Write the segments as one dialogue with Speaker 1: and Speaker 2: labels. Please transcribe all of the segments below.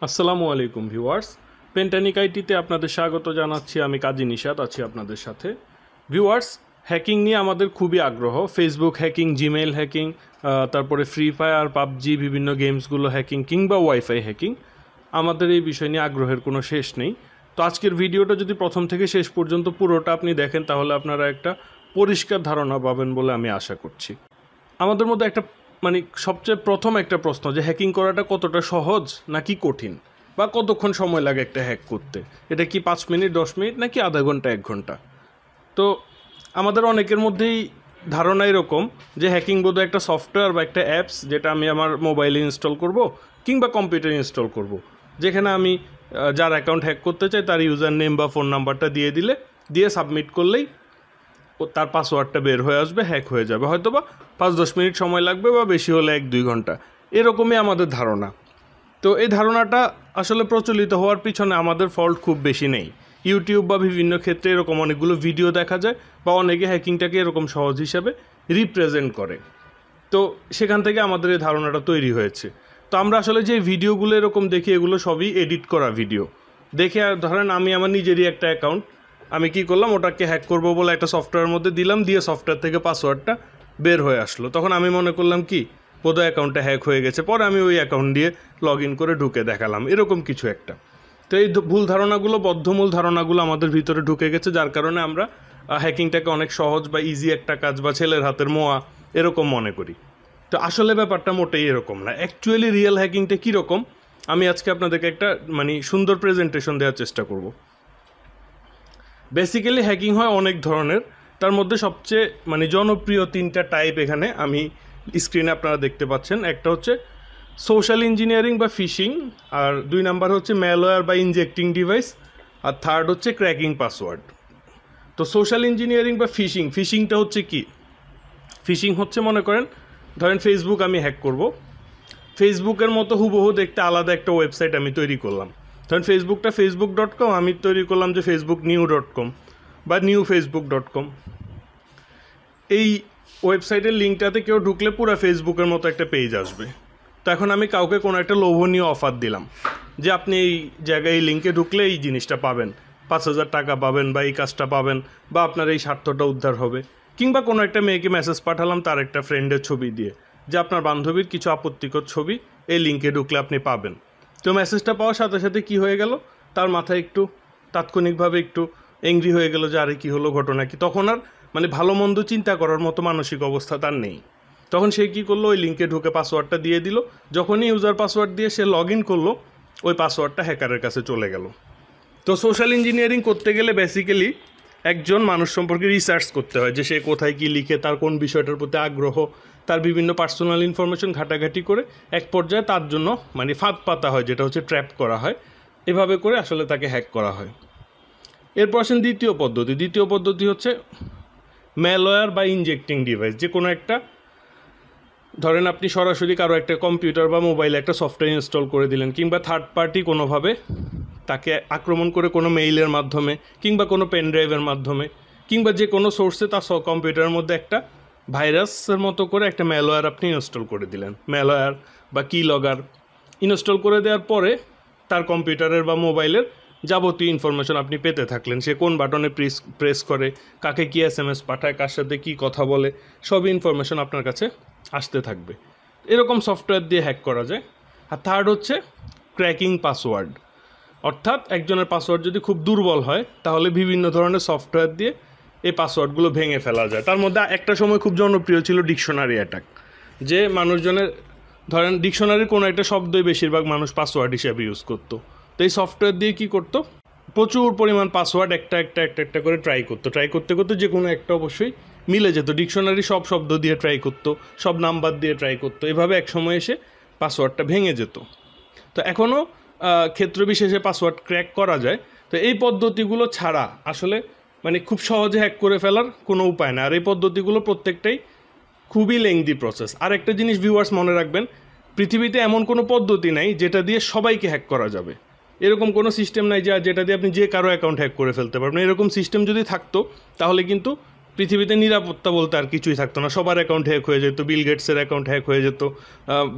Speaker 1: আসসালামু আলাইকুম ভিউয়ার্স, পেন্টানিক আইটিতে আপনাদের স্বাগত জানাচ্ছি। আমি কাজী নিশাত আছি আপনাদের সাথে। ভিউয়ার্স, হ্যাকিং নিয়ে আমাদের খুবই আগ্রহ। ফেসবুক হ্যাকিং, জিমেইল হ্যাকিং, তারপরে ফ্রি ফায়ার, পাবজি, বিভিন্ন গেমসগুলো হ্যাকিং কিংবা ওয়াইফাই হ্যাকিং, আমাদের এই বিষয় নিয়ে আগ্রহের কোনো শেষ নেই। তো আজকের ভিডিওটা যদি প্রথম থেকে শেষ পর্যন্ত পুরোটা আপনি দেখেন তাহলে আপনারা একটা পরিষ্কার ধারণা পাবেন বলে আমি আশা করছি। আমাদের মধ্যে একটা সবচেয়ে প্রথম একটা প্রশ্ন যে হ্যাকিং করাটা কতটা সহজ নাকি কঠিন, বা কতক্ষণ সময় লাগে একটা হ্যাক করতে। এটা কি 5 মিনিট, 10 মিনিট, নাকি আধা ঘন্টা, 1 ঘন্টা? তো আমাদের অনেকের মধ্যেই ধারণা এরকম যে হ্যাকিং বোধহয় একটা সফটওয়্যার বা একটা অ্যাপস যেটা আমি আমার মোবাইলে ইনস্টল করব কিংবা কম্পিউটারে ইনস্টল করব, যেখানে আমি যার অ্যাকাউন্ট হ্যাক করতে চাই তার ইউজার নেম বা ফোন নাম্বারটা দিয়ে সাবমিট করলেই তার পাসওয়ার্ডটা বের হয়ে আসবে, হ্যাক হয়ে যাবে। হয়তো বা 5-10 মিনিট সময় লাগবে, বা বেশি হলে 1-2 ঘন্টা, এরকমই আমাদের ধারণা। তো এই ধারণাটা আসলে প্রচলিত হওয়ার পিছনে আমাদের ফল্ট খুব বেশি নেই। ইউটিউব বা বিভিন্ন ক্ষেত্রে এরকম অনেকগুলো ভিডিও দেখা যায়, বা অনেকে হ্যাকিংটাকে এরকম সহজ হিসাবে রিপ্রেজেন্ট করে। তো সেখান থেকে আমাদের এই ধারণাটা তৈরি হয়েছে। তো আমরা আসলে যে ভিডিওগুলো এরকম দেখি, এগুলো সবই এডিট করা ভিডিও দেখে। ধরেন আমি আমার নিজেরই একটা অ্যাকাউন্ট, আমি কি করলাম, ওটাকে হ্যাক করব বলে একটা সফটওয়্যারের মধ্যে দিলাম, দিয়ে সফটওয়্যার থেকে পাসওয়ার্ডটা বের হয়ে আসলো। তখন আমি মনে করলাম কি বোধহয় অ্যাকাউন্টটা হ্যাক হয়ে গেছে, পরে আমি ওই অ্যাকাউন্ট দিয়ে লগ ইন করে ঢুকে দেখালাম, এরকম কিছু একটা। তো এই ভুল ধারণাগুলো, বদ্ধমূল ধারণাগুলো আমাদের ভিতরে ঢুকে গেছে, যার কারণে আমরা হ্যাকিংটাকে অনেক সহজ বা ইজি একটা কাজ, বা ছেলের হাতের মোয়া এরকম মনে করি। তো আসলে ব্যাপারটা মোটেই এরকম না। অ্যাকচুয়ালি রিয়েল হ্যাকিংটা কীরকম, আমি আজকে আপনাদেরকে একটা সুন্দর প্রেজেন্টেশন দেওয়ার চেষ্টা করব। বেসিক্যালি হ্যাকিং হয় অনেক ধরনের, তার মধ্যে সবচেয়ে জনপ্রিয় 3টা টাইপ এখানে আমি স্ক্রিনে আপনারা দেখতে পাচ্ছেন। একটা হচ্ছে সোশ্যাল ইঞ্জিনিয়ারিং বা ফিশিং, আর 2 নাম্বার হচ্ছে ম্যালওয়্যার বা ইনজেক্টিং ডিভাইস, আর থার্ড হচ্ছে ক্র্যাকিং পাসওয়ার্ড। তো সোশ্যাল ইঞ্জিনিয়ারিং বা ফিশিংটা হচ্ছে কি? ফিশিং হচ্ছে, মনে করেন ধরেন ফেসবুক আমি হ্যাক করব, ফেসবুকের মতো হুবহু দেখতে আলাদা একটা ওয়েবসাইট আমি তৈরি করলাম। ধরেন ফেসবুকটা facebook.com, আমি তৈরি করলাম যে facebook.new.com বা newfacebook.com। এই ওয়েবসাইটের লিঙ্কটাতে কেউ ঢুকলে পুরো ফেসবুকের মতো একটা পেজ আসবে। তো এখন আমি কাউকে কোনো একটা লোভনীয় অফার দিলাম যে আপনি এই জায়গায় এই লিঙ্কে ঢুকলে এই জিনিসটা পাবেন, 5,000 টাকা পাবেন, বা এই কাজটা পাবেন, বা আপনার এই স্বার্থটা উদ্ধার হবে। কিংবা কোনো একটা মেয়েকে মেসেজ পাঠালাম তার একটা ফ্রেন্ডের ছবি দিয়ে যে আপনার বান্ধবীর কিছু আপত্তিকর ছবি এই লিঙ্কে ঢুকলে আপনি পাবেন। তো মেসেজটা পাওয়ার সাথে সাথে কি হয়ে গেল, তার মাথায় একটু তাৎক্ষণিকভাবে একটু এংরি হয়ে গেল যে আরে কী হলো, ঘটনা কি। তখন আর ভালো মন্দ চিন্তা করার মতো মানসিক অবস্থা তার নেই। তখন সে কী করলো, ওই লিঙ্কে ঢুকে পাসওয়ার্ডটা দিয়ে দিল। যখনই ইউজার পাসওয়ার্ড দিয়ে সে লগ ইন করলো, ওই পাসওয়ার্ডটা হ্যাকারের কাছে চলে গেল। তো সোশ্যাল ইঞ্জিনিয়ারিং করতে গেলে বেসিক্যালি একজন মানুষ সম্পর্কে রিসার্চ করতে হয়, যে সে কোথায় কী লিখে, তার কোন বিষয়টার প্রতি আগ্রহ, তার বিভিন্ন পার্সোনাল ইনফরমেশন ঘাটাঘাটি করে এক পর্যায়ে তার জন্য ফাঁদ পাতা হয়, যেটা হচ্ছে ট্র্যাপ করা হয়। এভাবে করে আসলে তাকে হ্যাক করা হয়। এরপর আসেন দ্বিতীয় পদ্ধতি হচ্ছে ম্যালওয়্যার বা ইনজেক্টিং ডিভাইস। যে কোনো একটা, ধরেন আপনি সরাসরি কারো একটা কম্পিউটার বা মোবাইলে একটা সফটওয়্যার ইনস্টল করে দিলেন, কিংবা থার্ড পার্টি কোনোভাবে তাকে আক্রমণ করে কোনো মেইলের মাধ্যমে, কিংবা কোনো পেন ড্রাইভের মাধ্যমে, কিংবা যে কোনো সোর্সে তার কম্পিউটারের মধ্যে একটা ভাইরাসের মতো করে একটা ম্যালওয়্যার আপনি ইনস্টল করে দিলেন। ম্যালওয়্যার বা কি লগর ইনস্টল করে দেওয়ার পরে তার কম্পিউটারের বা মোবাইলের যাবতীয় ইনফরমেশন আপনি পেতে থাকলেন। সে কোন বাটনে প্রেস করে, কাকে কী SMS পাঠায়, কার সাথে কী কথা বলে, সব ইনফরমেশন আপনার কাছে আসতে থাকবে। এরকম সফটওয়্যার দিয়ে হ্যাক করা যায়। আর থার্ড হচ্ছে ক্র্যাকিং পাসওয়ার্ড, অর্থাৎ একজনের পাসওয়ার্ড যদি খুব দুর্বল হয় তাহলে বিভিন্ন ধরনের সফটওয়্যার দিয়ে এই পাসওয়ার্ডগুলো ভেঙে ফেলা যায়। তার মধ্যে একটা সময় খুব জনপ্রিয় ছিল ডিকশনারি অ্যাটাক, যে মানুষজনের ধরেন ডিকশনারির কোনো একটা শব্দই বেশিরভাগ মানুষ পাসওয়ার্ড হিসেবে ইউজ করতো। তো এই সফটওয়্যার দিয়ে কী করতো, প্রচুর পরিমাণ পাসওয়ার্ড একটা করে ট্রাই করতে যে কোনো একটা অবশ্যই মিলে যেত। ডিকশনারি সব শব্দ দিয়ে ট্রাই করতো, সব নাম্বার দিয়ে ট্রাই করতো, এভাবে এক সময় এসে পাসওয়ার্ডটা ভেঙে যেত। তো এখনও ক্ষেত্র বিশেষে পাসওয়ার্ড ক্র্যাক করা যায়। তো এই পদ্ধতিগুলো ছাড়া আসলে খুব সহজে হ্যাক করে ফেলার কোনো উপায় না। আর এই পদ্ধতিগুলো প্রত্যেকটাই খুবই লেংদি প্রসেস। আর একটা জিনিস ভিউয়ার্স মনে রাখবেন, পৃথিবীতে এমন কোনো পদ্ধতি নাই যেটা দিয়ে সবাইকে হ্যাক করা যাবে। এরকম কোনো সিস্টেম নাই যেটা দিয়ে আপনি যে কারো অ্যাকাউন্ট হ্যাক করে ফেলতে পারবেন। এরকম সিস্টেম যদি থাকতো তাহলে কিন্তু পৃথিবীতে নিরাপত্তা বলতে আর কিছুই থাকতো না। সবার অ্যাকাউন্ট হ্যাক হয়ে যেত, বিল গেটসের অ্যাকাউন্ট হ্যাক হয়ে যেত,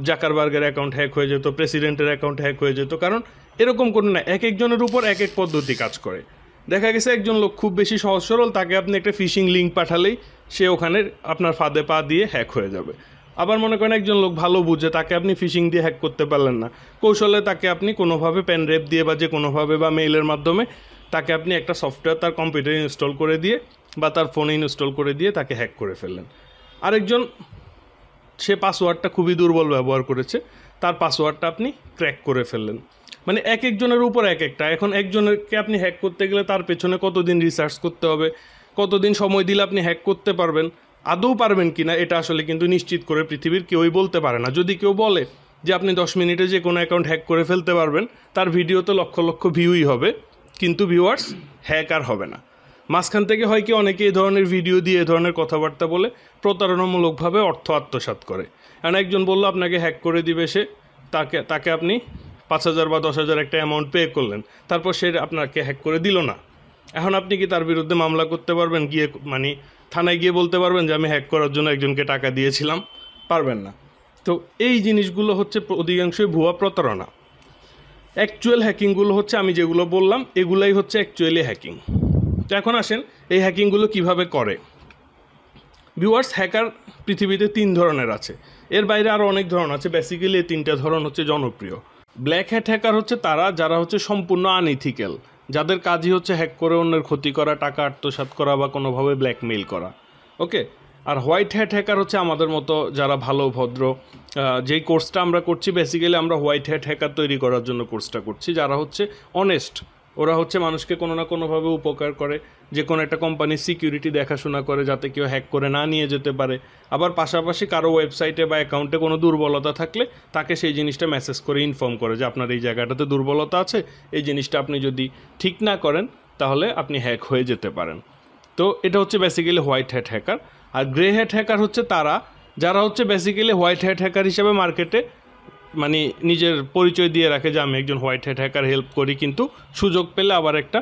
Speaker 1: জাকারবার্গের অ্যাকাউন্ট হ্যাক হয়ে যেত, প্রেসিডেন্টের অ্যাকাউন্ট হ্যাক হয়ে যেত। কারণ এরকম কোনো না, এক একজনের উপর এক এক পদ্ধতি কাজ করে। দেখা গেছে একজন লোক খুব বেশি সহজ সরল, তাকে আপনি একটা ফিশিং লিঙ্ক পাঠালেই সে ওখানে আপনার ফাঁদে পা দিয়ে হ্যাক হয়ে যাবে। আবার মনে করেন একজন লোক ভালো বুঝে, তাকে আপনি ফিশিং দিয়ে হ্যাক করতে পারলেন না, কৌশলে তাকে আপনি কোনোভাবে পেন ড্রাইভ দিয়ে বা যে কোনোভাবে বা মেইলের মাধ্যমে তাকে আপনি একটা সফটওয়্যার তার কম্পিউটারে ইনস্টল করে দিয়ে বা তার ফোনে ইনস্টল করে দিয়ে তাকে হ্যাক করে ফেললেন। আরেকজন সে পাসওয়ার্ডটা খুবই দুর্বল ব্যবহার করেছে, তার পাসওয়ার্ডটা আপনি ক্র্যাক করে ফেললেন। মানে এক একজনের উপর এক একটা। এখন একজনকে আপনি হ্যাক করতে গেলে তার পেছনে কতদিন রিসার্চ করতে হবে, কতদিন সময় দিলে আপনি হ্যাক করতে পারবেন, আদৌ পারবেন কি না এটা আসলে কিন্তু নিশ্চিত করে পৃথিবীর কেউই বলতে পারে না। যদি কেউ বলে যে আপনি 10 মিনিটে যে কোনো অ্যাকাউন্ট হ্যাক করে ফেলতে পারবেন, তার ভিডিওতে লক্ষ লক্ষ ভিউই হবে, কিন্তু ভিউয়ার্স হ্যাক আর হবে না। মাঝখান থেকে হয় কি, অনেকে এই ধরনের ভিডিও দিয়ে এ ধরনের কথাবার্তা বলে প্রতারণামূলকভাবে অর্থ আত্মসাৎ করে। কারণ একজন বললো আপনাকে হ্যাক করে দিবে, সে তাকে আপনি 5,000 বা 10,000 একটা অ্যামাউন্ট পে করলেন, তারপর সে আপনাকে হ্যাক করে দিল না। এখন আপনি কি তার বিরুদ্ধে মামলা করতে পারবেন? গিয়ে মানে থানায় গিয়ে বলতে পারবেন যে আমি হ্যাক করার জন্য একজনকে টাকা দিয়েছিলাম? পারবেন না। তো এই জিনিসগুলো হচ্ছে অধিকাংশই ভুয়া প্রতারণা। অ্যাকচুয়াল হ্যাকিংগুলো হচ্ছে আমি যেগুলো বললাম, এগুলাই হচ্ছে অ্যাকচুয়ালি হ্যাকিং। তো এখন আসেন এই হ্যাকিংগুলো কিভাবে করে। ভিউয়ার্স, হ্যাকার পৃথিবীতে 3 ধরনের আছে, এর বাইরে আরও অনেক ধরন আছে। বেসিক্যালি এই 3টা ধরন হচ্ছে জনপ্রিয়। ব্ল্যাক হ্যাট হ্যাকার হচ্ছে তারা যারা হচ্ছে সম্পূর্ণ আনইথিক্যাল, যাদের কাজই হচ্ছে হ্যাক করে অন্যের ক্ষতি করা, টাকা আত্মসাৎ করা বা কোনোভাবে ব্ল্যাকমেইল করা। ওকে। আর হোয়াইট হ্যাট হ্যাকার হচ্ছে আমাদের মতো যারা ভালো ভদ্র। যেই কোর্সটা আমরা করছি বেসিক্যালি আমরা হোয়াইট হ্যাট হ্যাকার তৈরি করার জন্য কোর্সটা করছি, যারা হচ্ছে অনেস্ট। ওরা হচ্ছে মানুষকে কোনো না কোনোভাবে উপকার করে, যে কোনো একটা কোম্পানির সিকিউরিটি দেখাশোনা করে যাতে কেউ হ্যাক করে না নিয়ে যেতে পারে। আবার পাশাপাশি কারো ওয়েবসাইটে বা অ্যাকাউন্টে কোনো দুর্বলতা থাকলে তাকে সেই জিনিসটা মেসেজ করে ইনফর্ম করে যে আপনার এই জায়গাটাতে দুর্বলতা আছে, এই জিনিসটা আপনি যদি ঠিক না করেন তাহলে আপনি হ্যাক হয়ে যেতে পারেন। তো এটা হচ্ছে বেসিক্যালি হোয়াইট হ্যাট হ্যাকার। আর গ্রে হ্যাট হ্যাকার হচ্ছে তারা যারা হচ্ছে বেসিক্যালি হোয়াইট হ্যাট হ্যাকার হিসেবে মার্কেটে মানে নিজের পরিচয় দিয়ে রাখে যে আমি একজন হোয়াইট হ্যাট হ্যাকার, হেল্প করি, কিন্তু সুযোগ পেলে আবার একটা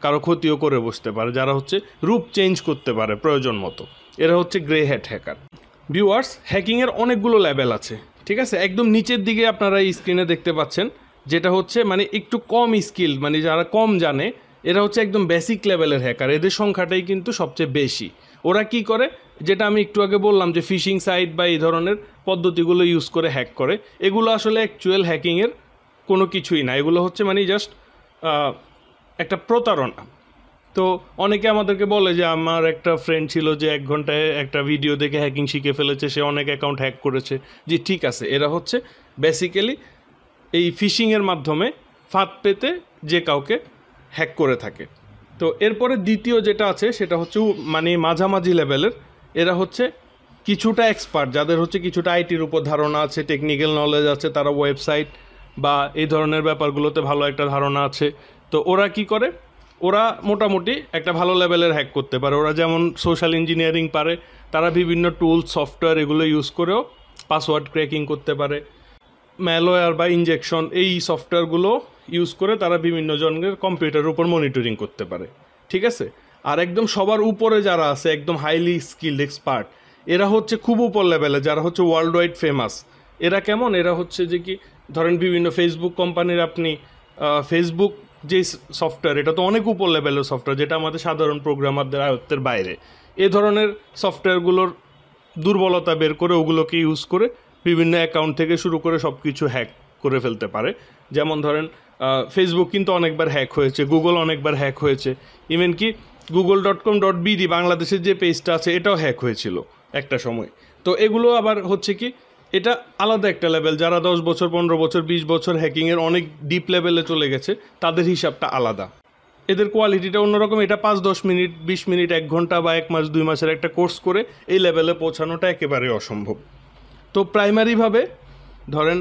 Speaker 1: কারো ক্ষতিও করে বসতে পারে, যারা হচ্ছে রূপ চেঞ্জ করতে পারে প্রয়োজন মতো। এরা হচ্ছে গ্রে হ্যাট হ্যাকার। ভিউয়ার্স, হ্যাকিংয়ের অনেকগুলো লেভেল আছে, ঠিক আছে। একদম নিচের দিকে আপনারা এই স্ক্রিনে দেখতে পাচ্ছেন, যেটা হচ্ছে মানে একটু কম স্কিল, মানে যারা কম জানে, এরা হচ্ছে একদম বেসিক লেভেলের হ্যাকার। এদের সংখ্যাটাই কিন্তু সবচেয়ে বেশি। ওরা কি করে, যেটা আমি একটু আগে বললাম যে ফিশিং সাইট বা এই ধরনের পদ্ধতিগুলো ইউজ করে হ্যাক করে, এগুলো আসলে অ্যাকচুয়াল হ্যাকিংয়ের কোনো কিছুই না। এগুলো হচ্ছে মানে জাস্ট একটা প্রতারণা। তো অনেকে আমাদেরকে বলে যে আমার একটা ফ্রেন্ড ছিল যে 1 ঘন্টায় একটা ভিডিও দেখে হ্যাকিং শিখে ফেলেছে, সে অনেক অ্যাকাউন্ট হ্যাক করেছে। জি ঠিক আছে, এরা হচ্ছে বেসিক্যালি এই ফিশিংয়ের মাধ্যমে ফাঁদ পেতে যে কাউকে হ্যাক করে থাকে। তো এরপরে দ্বিতীয় যেটা আছে সেটা হচ্ছে মানে মাঝামাঝি লেভেলের। এরা হচ্ছে কিছুটা এক্সপার্ট, যাদের হচ্ছে কিছুটা আইটির উপর ধারণা আছে, টেকনিক্যাল নলেজ আছে, তারা ওয়েবসাইট বা এই ধরনের ব্যাপারগুলোতে ভালো একটা ধারণা আছে। তো ওরা কি করে, ওরা মোটামুটি একটা ভালো লেভেলের হ্যাক করতে পারে। ওরা যেমন সোশ্যাল ইঞ্জিনিয়ারিং পারে, তারা বিভিন্ন টুলস সফটওয়্যার এগুলো ইউজ করেও পাসওয়ার্ড ক্র্যাকিং করতে পারে। ম্যালওয়্যার বা ইনজেকশন এই সফটওয়্যারগুলো ইউজ করে তারা বিভিন্ন জনের কম্পিউটারের উপর মনিটরিং করতে পারে, ঠিক আছে। আর একদম সবার উপরে যারা আছে, একদম হাইলি স্কিল্ড এক্সপার্ট, এরা হচ্ছে খুব উপর লেভেলে, যারা হচ্ছে ওয়ার্ল্ড ওয়াইড ফেমাস। এরা কেমন, এরা হচ্ছে যে কি ধরেন বিভিন্ন ফেসবুক কোম্পানির আপনি ফেসবুক যে সফটওয়্যার, এটা তো অনেক উপর লেভেলের সফটওয়্যার, যেটা আমাদের সাধারণ প্রোগ্রামারদের আয়ত্তের বাইরে। এ ধরনের সফটওয়্যারগুলোর দুর্বলতা বের করে ওগুলোকে ইউজ করে বিভিন্ন অ্যাকাউন্ট থেকে শুরু করে সব কিছু হ্যাক করে ফেলতে পারে। যেমন ধরেন ফেসবুক কিন্তু অনেকবার হ্যাক হয়েছে, গুগল অনেকবার হ্যাক হয়েছে, ইভেন কি google.com.bd বাংলাদেশের যে পেজটা আছে এটাও হ্যাক হয়েছিল একটা সময়। তো এগুলো আবার হচ্ছে কি, এটা আলাদা একটা লেভেল। যারা 10 বছর 15 বছর 20 বছর হ্যাকিংয়ের অনেক ডিপ লেভেলে চলে গেছে, তাদের হিসাবটা আলাদা, এদের কোয়ালিটিটা অন্যরকম। এটা 5-10 মিনিট 20 মিনিট 1 ঘন্টা বা 1 মাস 2 মাসের একটা কোর্স করে এই লেভেলে পৌঁছানোটা একেবারে অসম্ভব। তো প্রাইমারিভাবে ধরেন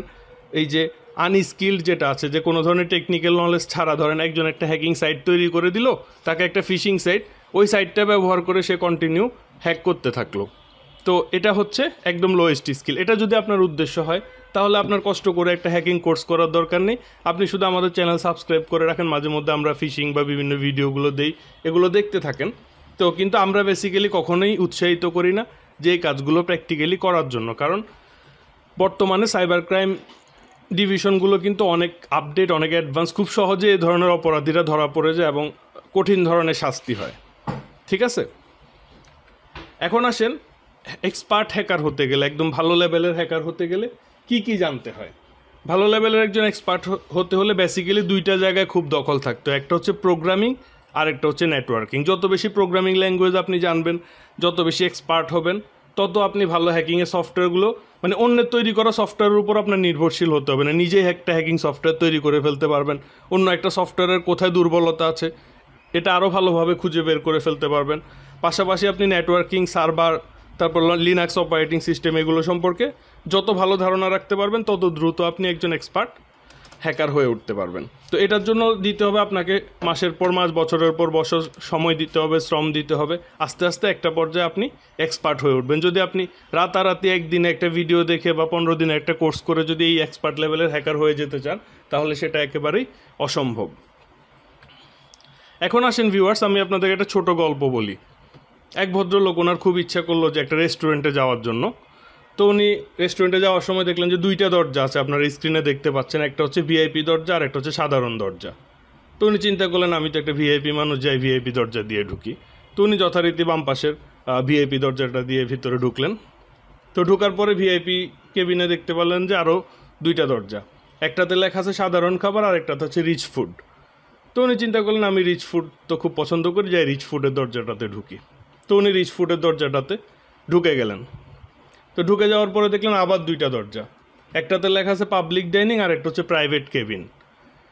Speaker 1: এই যে আনস্কিল্ড যেটা আছে, যে কোনো ধরনের টেকনিক্যাল নলেজ ছাড়া ধরেন একজন একটা হ্যাকিং সাইট তৈরি করে দিল, তাকে একটা ফিশিং সাইট, ওই সাইটটা ব্যবহার করে সে কন্টিনিউ হ্যাক করতে থাকলো। তো এটা হচ্ছে একদম লোয়েস্ট স্কিল। এটা যদি আপনার উদ্দেশ্য হয় তাহলে আপনার কষ্ট করে একটা হ্যাকিং কোর্স করার দরকার নেই। আপনি শুধু আমাদের চ্যানেল সাবস্ক্রাইব করে রাখেন, মাঝে মধ্যে আমরা ফিশিং বা বিভিন্ন ভিডিওগুলো দেই, এগুলো দেখতে থাকেন। তো কিন্তু আমরা বেসিক্যালি কখনোই উৎসাহিত করি না যে এই কাজগুলো প্র্যাকটিক্যালি করার জন্য, কারণ বর্তমানে সাইবার ক্রাইম ডিভিশনগুলো কিন্তু অনেক আপডেট, অনেক অ্যাডভান্স, খুব সহজে এই ধরনের অপরাধীরা ধরা পড়ে যায় এবং কঠিন ধরনের শাস্তি হয়। ঠিক আছে, এখন আসেন এক্সপার্ট হ্যাকার হতে গেলে, একদম ভালো লেভেলের হ্যাকার হতে গেলে কি কি জানতে হয়। ভালো লেভেলের একজন এক্সপার্ট হতে হলে বেসিক্যালি দুইটা জায়গায় খুব দখল থাকতো, একটা হচ্ছে প্রোগ্রামিং আর একটা হচ্ছে নেটওয়ার্কিং। যত বেশি প্রোগ্রামিং ল্যাঙ্গুয়েজ আপনি জানবেন, যত বেশি এক্সপার্ট হবেন, তত আপনি ভালো হ্যাকিংয়ের সফটওয়্যারগুলো, মানে অন্যের তৈরি করা সফটওয়্যারের উপর আপনার নির্ভরশীল হতে হবে না, নিজেই একটা হ্যাকিং সফটওয়্যার তৈরি করে ফেলতে পারবেন। অন্য একটা সফটওয়্যারের কোথায় দুর্বলতা আছে এটা আরও ভালোভাবে খুঁজে বের করে ফেলতে পারবেন। পাশাপাশি আপনি নেটওয়ার্কিং, সার্ভার, তারপর লিনাক্স অপারেটিং সিস্টেম, এগুলো সম্পর্কে যত ভালো ধারণা রাখতে পারবেন তত দ্রুত আপনি একজন এক্সপার্ট হ্যাকার হয়ে উঠতে পারবেন। তো এটার জন্য দিতে হবে আপনাকে মাসের পর মাস, বছরের পর বছর সময় দিতে হবে, শ্রম দিতে হবে। আস্তে আস্তে একটা পর্যায়ে আপনি এক্সপার্ট হয়ে উঠবেন। যদি আপনি রাতারাতি একদিনে একটা ভিডিও দেখে বা 15 দিনে একটা কোর্স করে যদি এই এক্সপার্ট লেভেলের হ্যাকার হয়ে যেতে চান, তাহলে সেটা একেবারেই অসম্ভব। এখন আসেন ভিউয়ার্স, আমি আপনাদের একটা ছোট গল্প বলি। এক ভদ্রলোক, ওনার খুব ইচ্ছা করলো যে একটা রেস্টুরেন্টে যাওয়ার জন্য। তো উনি রেস্টুরেন্টে যাওয়ার সময় দেখলেন যে দুইটা দরজা আছে, আপনারা স্ক্রিনে দেখতে পাচ্ছেন, একটা হচ্ছে ভিআইপি দরজা আর একটা হচ্ছে সাধারণ দরজা। তো উনি চিন্তা করলেন আমি তো একটা ভিআইপি মানুষ, যাই ভিআইপি দরজা দিয়ে ঢুকি। তো উনি যথারীতি বাম পাশের ভিআইপি দরজাটা দিয়ে ভিতরে ঢুকলেন। তো ঢোকার পরে ভিআইপি কেবিনে দেখতে পেলেন যে আরও দুইটা দরজা, একটাতে লেখা আছে সাধারণ খাবার আর একটাতে হচ্ছে রিচ ফুড। তো উনি চিন্তা করলেন আমি রিচ ফুড তো খুব পছন্দ করি, যাই রিচ ফুডের দরজাটাতে ঢুকি। তো উনি রিচ ফুডের দরজাটাতে ঢুকে গেলেন। তো ঢুকে যাওয়ার পরে দেখলেন আবার দুইটা দরজা, একটাতে লেখা আছে পাবলিক ডাইনিং আর একটা হচ্ছে প্রাইভেট কেবিন।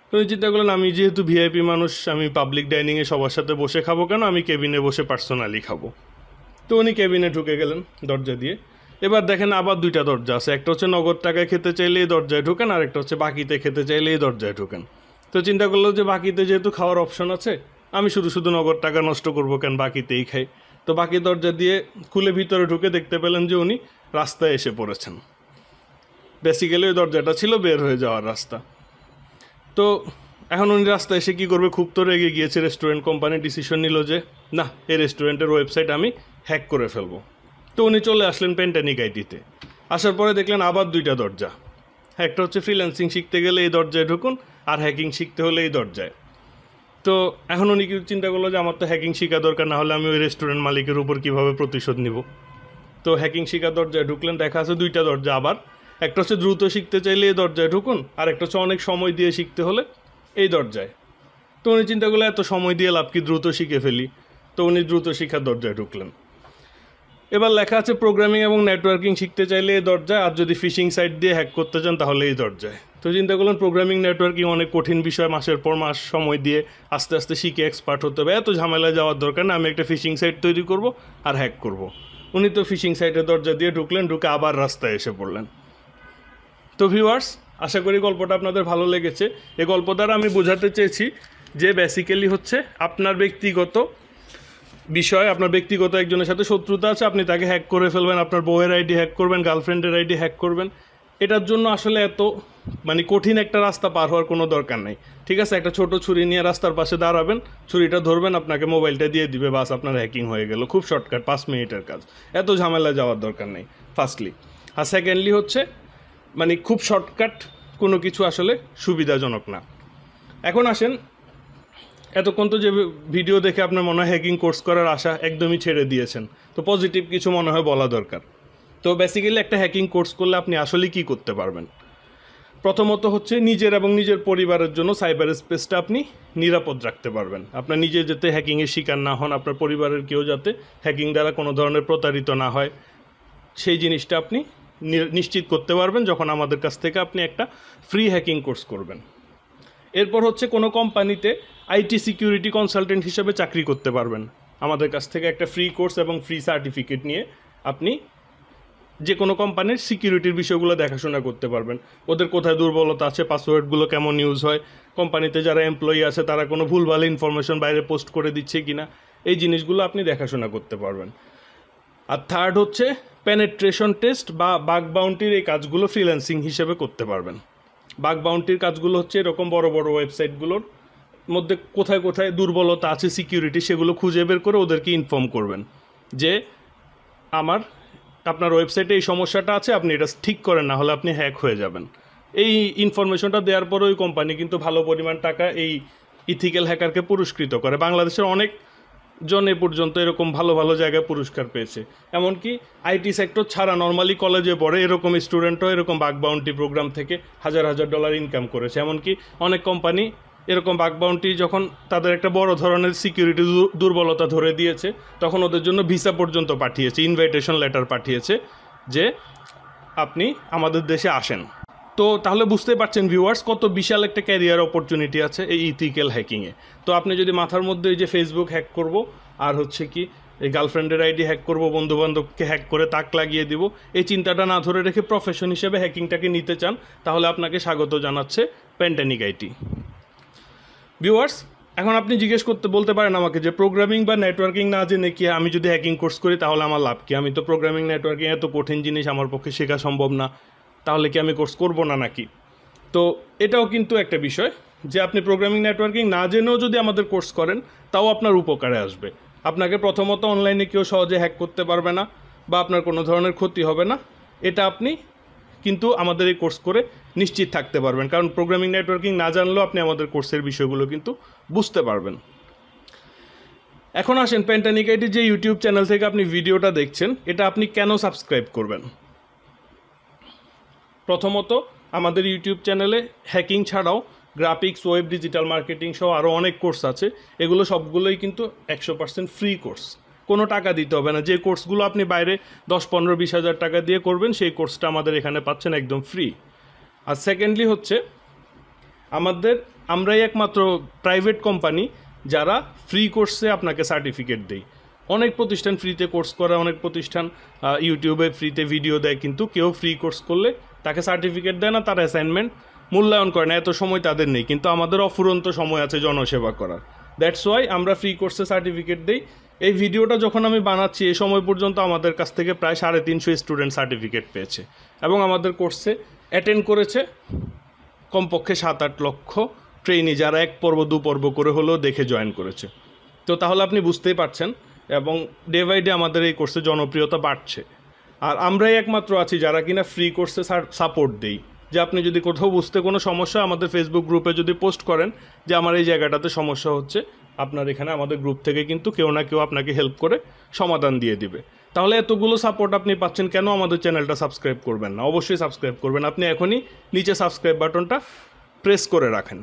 Speaker 1: তো উনি চিন্তা করলেন আমি যেহেতু ভিআইপি মানুষ, আমি পাবলিক ডাইনিংয়ে সবার সাথে বসে খাবো কেন, আমি কেবিনে বসে পার্সোনালি খাবো। তো উনি কেবিনে ঢুকে গেলেন দরজা দিয়ে। এবার দেখেন আবার দুইটা দরজা আছে, একটা হচ্ছে নগদ টাকায় খেতে চাইলে এই দরজায় ঢুকেন, আর একটা হচ্ছে বাকিতে খেতে চাইলে এই দরজায় ঢুকেন। তো চিন্তা করলো যে বাকিতে যেহেতু খাওয়ার অপশন আছে, আমি শুধু শুধু নগদ টাকা নষ্ট করবো কেন, বাকিতেই খাই। তো বাকি দরজা দিয়ে খুলে ভিতরে ঢুকে দেখতে পেলেন যে উনি রাস্তায় এসে পড়েছেন। বেসিক্যালি ওই দরজাটা ছিল বের হয়ে যাওয়ার রাস্তা। তো এখন উনি রাস্তায় এসে কী করবে, খুব তো রেগে গিয়েছে। রেস্টুরেন্ট কোম্পানি ডিসিশন নিল যে না, এই রেস্টুরেন্টের ওয়েবসাইট আমি হ্যাক করে ফেলবো। তো উনি চলে আসলেন প্যান্টানিক আইটিতে। আসার পরে দেখলেন আবার দুইটা দরজা, একটা হচ্ছে ফ্রিল্যান্সিং শিখতে গেলে এই দরজায় ঢুকুন, আর হ্যাকিং শিখতে হলে এই দরজায়। তো এখন উনি কি চিন্তা করলো যে আমার তো হ্যাকিং শেখা দরকার, না হলে আমি ওই রেস্টুরেন্ট মালিকের উপর কীভাবে প্রতিশোধ নিব। তো হ্যাকিং শেখা দরজায় ঢুকলেন, দেখা আছে দুইটা দরজা আবার, একটা হচ্ছে দ্রুত শিখতে চাইলে এই দরজায় ঢুকুন, আর একটা হচ্ছে অনেক সময় দিয়ে শিখতে হলে এই দরজায়। তো উনি চিন্তা করলেন এত সময় দিয়ে লাভ কি, দ্রুত শিখে ফেলি। তো উনি দ্রুত শিখার দরজায় ঢুকলেন। এবার লেখা আছে প্রোগ্রামিং এবং নেটওয়ার্কিং শিখতে চাইলে এই দরজায়, আর যদি ফিশিং সাইট দিয়ে হ্যাক করতে চান তাহলে এই দরজায়। তো চিন্তা করলেন প্রোগ্রামিং নেটওয়ার্কিং অনেক কঠিন বিষয়, মাসের পর মাস সময় দিয়ে আস্তে আস্তে শিখে এক্সপার্ট হতে হবে, এত ঝামেলায় যাওয়ার দরকার না, আমি একটা ফিশিং সাইট তৈরি করব আর হ্যাক করব। উনি তো ফিশিং সাইটের দরজা দিয়ে ঢুকলেন, ঢুকে আবার রাস্তায় এসে পড়লেন। তো ভিউয়ার্স, আশা করি গল্পটা আপনাদের ভালো লেগেছে। এই গল্প দ্বারা আমি বোঝাতে চেয়েছি যে বেসিক্যালি হচ্ছে আপনার ব্যক্তিগত বিষয়, আপনার ব্যক্তিগত একজনের সাথে শত্রুতা আছে, আপনি তাকে হ্যাক করে ফেলবেন, আপনার বউয়ের আইডি হ্যাক করবেন, গার্লফ্রেন্ডের আইডি হ্যাক করবেন। এটার জন্য আসলে এত কঠিন একটা রাস্তা পার হওয়ার কোনো দরকার নেই। ঠিক আছে, একটা ছোট ছুরি নিয়ে রাস্তার পাশে দাঁড়াবেন, ছুরিটা ধরবেন, আপনাকে মোবাইলটা দিয়ে দিবে, বাস আপনার হ্যাকিং হয়ে গেল। খুব শর্টকাট, 5 মিনিটের কাজ, এত ঝামেলা যাওয়ার দরকার নেই ফার্স্টলি। আর সেকেন্ডলি হচ্ছে খুব শর্টকাট কোনো কিছু আসলে সুবিধাজনক না। এখন আসেন, এতক্ষণ তো যে ভিডিও দেখে আপনার মনে হয় হ্যাকিং কোর্স করার আশা একদমই ছেড়ে দিয়েছেন, তো পজিটিভ কিছু মনে হয় বলা দরকার। তো বেসিক্যালি একটা হ্যাকিং কোর্স করলে আপনি আসলে কি করতে পারবেন। প্রথমত হচ্ছে নিজের এবং নিজের পরিবারের জন্য সাইবার স্পেসটা আপনি নিরাপদ রাখতে পারবেন। আপনার নিজে যাতে হ্যাকিংয়ের শিকার না হন, আপনার পরিবারের কেউ যাতে হ্যাকিং দ্বারা কোনো ধরনের প্রতারিত না হয়, সেই জিনিসটা আপনি নিশ্চিত করতে পারবেন যখন আমাদের কাছ থেকে আপনি একটা ফ্রি হ্যাকিং কোর্স করবেন। এরপর হচ্ছে কোনো কোম্পানিতে আইটি সিকিউরিটি কনসালটেন্ট হিসেবে চাকরি করতে পারবেন। আমাদের কাছ থেকে একটা ফ্রি কোর্স এবং ফ্রি সার্টিফিকেট নিয়ে আপনি যে কোনো কোম্পানির সিকিউরিটির বিষয়গুলো দেখাশোনা করতে পারবেন। ওদের কোথায় দুর্বলতা আছে, পাসওয়ার্ডগুলো কেমন ইউজ হয়, কোম্পানিতে যারা এমপ্লয়ি আছে তারা কোনো ভুলভাল ইনফরমেশন বাইরে পোস্ট করে দিচ্ছে কিনা, এই জিনিসগুলো আপনি দেখাশোনা করতে পারবেন। আর থার্ড হচ্ছে পেনেট্রেশন টেস্ট বা বাগ বাউন্টির এই কাজগুলো ফ্রিল্যান্সিং হিসেবে করতে পারবেন। বাগ বাউন্টির কাজগুলো হচ্ছে এরকম বড় বড় ওয়েবসাইটগুলোর মধ্যে কোথায় কোথায় দুর্বলতা আছে সিকিউরিটি, সেগুলো খুঁজে বের করে ওদেরকে ইনফর্ম করবেন যে আপনার ওয়েবসাইটে এই সমস্যাটা আছে, আপনি এটা ঠিক করেন, না হলে আপনি হ্যাক হয়ে যাবেন। এই ইনফরমেশনটা দেওয়ার পরে ওই কোম্পানি কিন্তু ভালো পরিমাণ টাকা এই ইথিক্যাল হ্যাকারকে পুরস্কৃত করে। বাংলাদেশের অনেক জন এ পর্যন্ত এরকম ভালো ভালো জায়গায় পুরস্কার পেয়েছে। এমনকি আইটি সেক্টর ছাড়া নর্মালি কলেজে পড়ে এরকম স্টুডেন্টও এরকম বাগ বাউন্টি প্রোগ্রাম থেকে হাজার হাজার ডলার ইনকাম করেছে। এমনকি অনেক কোম্পানি এরকম বাগ বাউন্টি যখন তাদের একটা বড় ধরনের সিকিউরিটি দুর্বলতা ধরে দিয়েছে তখন ওদের জন্য ভিসা পর্যন্ত পাঠিয়েছে, ইনভাইটেশন লেটার পাঠিয়েছে যে আপনি আমাদের দেশে আসেন। তো তাহলে বুঝতে পারছেন ভিউয়ার্স কত বিশাল একটা ক্যারিয়ার অপরচুনিটি আছে এই ইথিক্যাল হ্যাকিংয়ে। তো আপনি যদি মাথার মধ্যে এই যে ফেসবুক হ্যাক করব আর হচ্ছে কি এই গার্লফ্রেন্ডের আইডি হ্যাক করব, বন্ধুবান্ধবকে হ্যাক করে তাক লাগিয়ে দিব, এই চিন্তাটা না ধরে রেখে প্রফেশন হিসেবে হ্যাকিংটাকে নিতে চান, তাহলে আপনাকে স্বাগত জানাচ্ছে প্যান্টানিক আইটি। ভিউয়ার্স, এখন আপনি বলতে পারেন আমাকে যে প্রোগ্রামিং বা নেটওয়ার্কিং না জেনে কি আমি যদি হ্যাকিং কোর্স করি তাহলে আমার লাভ কি? আমি তো প্রোগ্রামিং নেটওয়ার্কিং এত কঠিন জিনিস আমার পক্ষে শেখা সম্ভব না, তাহলে কি আমি কোর্স করব না নাকি? তো এটাও কিন্তু একটা বিষয় যে আপনি প্রোগ্রামিং নেটওয়ার্কিং না জেনেও যদি আমাদের কোর্স করেন তাও আপনার উপকারে আসবে। আপনাকে প্রথমত অনলাইনে কেউ সহজে হ্যাক করতে পারবে না বা আপনার কোনো ধরনের ক্ষতি হবে না, এটা আপনি কিন্তু আমাদের এই কোর্স করে নিশ্চিত থাকতে পারবেন। কারণ প্রোগ্রামিং নেটওয়ার্কিং না জানলেও আপনি আমাদের কোর্সের বিষয়গুলো কিন্তু বুঝতে পারবেন। এখন আসেন প্যান্টানিক আইটি যে ইউটিউব চ্যানেল থেকে আপনি ভিডিওটা দেখছেন এটা আপনি কেন সাবস্ক্রাইব করবেন। প্রথমত আমাদের ইউটিউব চ্যানেলে হ্যাকিং ছাড়াও গ্রাফিক্স, ওয়েব, ডিজিটাল মার্কেটিং সহ আরও অনেক কোর্স আছে। এগুলো সবগুলোই কিন্তু 100% ফ্রি কোর্স, কোনো টাকা দিতে হবে না। যে কোর্সগুলো আপনি বাইরে 10, 15, 20 হাজার টাকা দিয়ে করবেন সেই কোর্সটা আমাদের এখানে পাচ্ছেন একদম ফ্রি। আর সেকেন্ডলি হচ্ছে আমরাই একমাত্র প্রাইভেট কোম্পানি যারা ফ্রি কোর্সে আপনাকে সার্টিফিকেট দেই। অনেক প্রতিষ্ঠান ফ্রিতে কোর্স করে, অনেক প্রতিষ্ঠান ইউটিউবে ফ্রিতে ভিডিও দেয়, কিন্তু কেউ ফ্রি কোর্স করলে তাকে সার্টিফিকেট দেয় না, তার অ্যাসাইনমেন্ট মূল্যায়ন করে না, এত সময় তাদের নেই। কিন্তু আমাদের অফুরন্ত সময় আছে জনসেবা করার, দ্যাটস ওয়াই আমরা ফ্রি কোর্সে সার্টিফিকেট দিই। এই ভিডিওটা যখন আমি বানাচ্ছি এই সময় পর্যন্ত আমাদের কাছ থেকে প্রায় 350 স্টুডেন্ট সার্টিফিকেট পেয়েছে এবং আমাদের কোর্সে অ্যাটেন্ড করেছে কমপক্ষে 7-8 লক্ষ ট্রেইনি, যারা 1 পর্ব 2 পর্ব করে হলেও দেখে জয়েন করেছে। তো তাহলে আপনি বুঝতেই পারছেন, এবং ডে বাই ডে আমাদের এই কোর্সে জনপ্রিয়তা বাড়ছে। আর আমরাই একমাত্র আছি যারা কিনা ফ্রি কোর্সে সাপোর্ট দেই। যে আপনি যদি কোথাও বুঝতে কোনো সমস্যা আমাদের ফেসবুক গ্রুপে যদি পোস্ট করেন যে আমার এই জায়গাটাতে সমস্যা হচ্ছে, আপনার এখানে আমাদের গ্রুপ থেকে কিন্তু কেউ না কেউ আপনাকে হেল্প করে সমাধান দিয়ে দিবে। তাহলে এতগুলো সাপোর্ট আপনি পাচ্ছেন, কেন আমাদের চ্যানেলটা সাবস্ক্রাইব করবেন না? অবশ্যই সাবস্ক্রাইব করবেন। আপনি এখনই নিচে সাবস্ক্রাইব বাটনটা প্রেস করে রাখেন।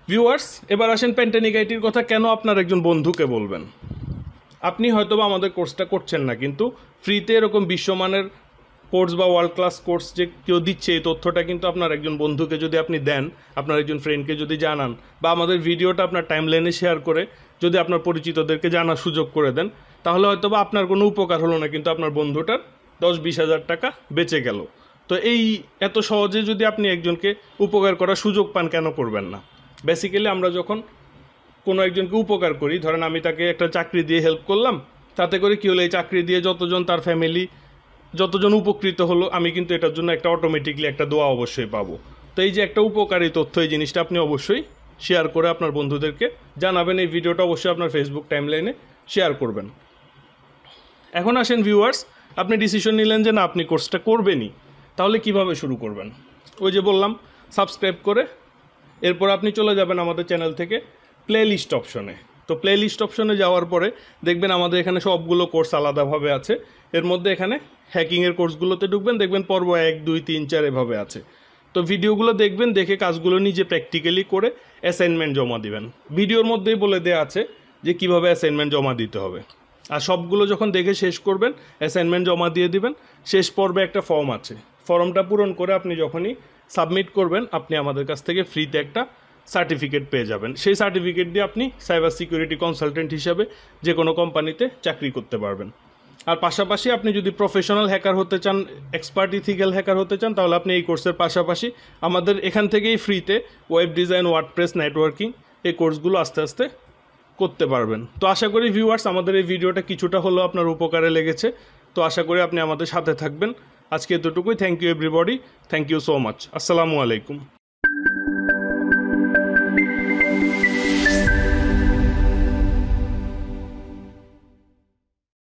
Speaker 1: ভিউয়ার্স, এবার আসেন প্যান্টানিক আইটির কথা কেন আপনার একজন বন্ধুকে বলবেন। আপনি হয়তোবা আমাদের কোর্সটা করছেন না, কিন্তু ফ্রিতে এরকম বিশ্বমানের কোর্স বা ওয়ার্ল্ড ক্লাস কোর্স যে কেউ দিচ্ছে, এই তথ্যটা কিন্তু আপনার একজন বন্ধুকে যদি আপনি দেন, আপনার একজন ফ্রেন্ডকে যদি জানান, বা আমাদের ভিডিওটা আপনার টাইমলাইনে শেয়ার করে যদি আপনার পরিচিতদেরকে জানার সুযোগ করে দেন, তাহলে হয়তোবা আপনার কোনো উপকার হলো না, কিন্তু আপনার বন্ধুটার 10-20 হাজার টাকা বেঁচে গেল। তো এই এত সহজে যদি আপনি একজনকে উপকার করার সুযোগ পান, কেন করবেন না? বেসিক্যালি আমরা যখন কোনো একজনকে উপকার করি, ধরেন আমি তাকে একটা চাকরি দিয়ে হেল্প করলাম, তাতে করে কী হলো, এই চাকরি দিয়ে যতজন তার ফ্যামিলি যতজন উপকৃত হলো, আমি কিন্তু এটার জন্য একটা অটোমেটিকলি একটা দোয়া অবশ্যই পাবো। তো এই যে একটা উপকারী তথ্য, এই জিনিসটা আপনি অবশ্যই শেয়ার করে আপনার বন্ধুদেরকে জানাবেন। এই ভিডিওটা অবশ্যই আপনার ফেসবুক টাইমলাইনে শেয়ার করবেন। এখন আসেন ভিউয়ার্স, আপনি ডিসিশন নিলেন যে না আপনি কোর্সটা করবেনই, তাহলে কিভাবে শুরু করবেন? ওই যে বললাম, সাবস্ক্রাইব করে এরপর আপনি চলে যাবেন আমাদের চ্যানেল থেকে প্লে লিস্ট অপশনে। তো প্লে লিস্ট অপশনে যাওয়ার পরে দেখবেন আমাদের এখানে সবগুলো কোর্স আলাদাভাবে আছে। এর মধ্যে এখানে হ্যাকিংয়ের কোর্সগুলোতে ঢুকবেন, দেখবেন পর্ব 1, 2, 3, 4 এভাবে আছে। তো ভিডিওগুলো দেখবেন, দেখে কাজগুলো নিজে প্র্যাকটিক্যালি করে অ্যাসাইনমেন্ট জমা দিবেন। ভিডিওর মধ্যেই বলে দেওয়া আছে যে কীভাবে অ্যাসাইনমেন্ট জমা দিতে হবে। আর সবগুলো যখন দেখে শেষ করবেন, অ্যাসাইনমেন্ট জমা দিয়ে দিবেন। শেষ পর্বে একটা ফর্ম আছে, ফর্মটা পূরণ করে আপনি যখনই সাবমিট করবেন, আপনি আমাদের কাছ থেকে ফ্রিতে একটা সার্টিফিকেট পেয়ে যাবেন। সেই সার্টিফিকেট দিয়ে আপনি সাইবার সিকিউরিটি কনসালটেন্ট হিসাবে যে কোনো কোম্পানিতে চাকরি করতে পারবেন। আর পাশাপাশি আপনি যদি প্রফেশনাল হ্যাকার হতে চান, এক্সপার্ট ইথিক্যাল হ্যাকার হতে চান, তাহলে আপনি এই কোর্সের পাশাপাশি আমাদের এখান থেকেই ফ্রিতে ওয়েব ডিজাইন, ওয়ার্ডপ্রেস, নেটওয়ার্কিং এই কোর্সগুলো আস্তে আস্তে করতে পারবেন। তো আশা করি ভিউয়ার্স আমাদের এই ভিডিওটা কিছুটা হলেও আপনার উপকারে লেগেছে। তো আশা করি আপনি আমাদের সাথে থাকবেন। আজকে এতটুকুই। Thank you everybody, thank you so much. আসসালামু আলাইকুম।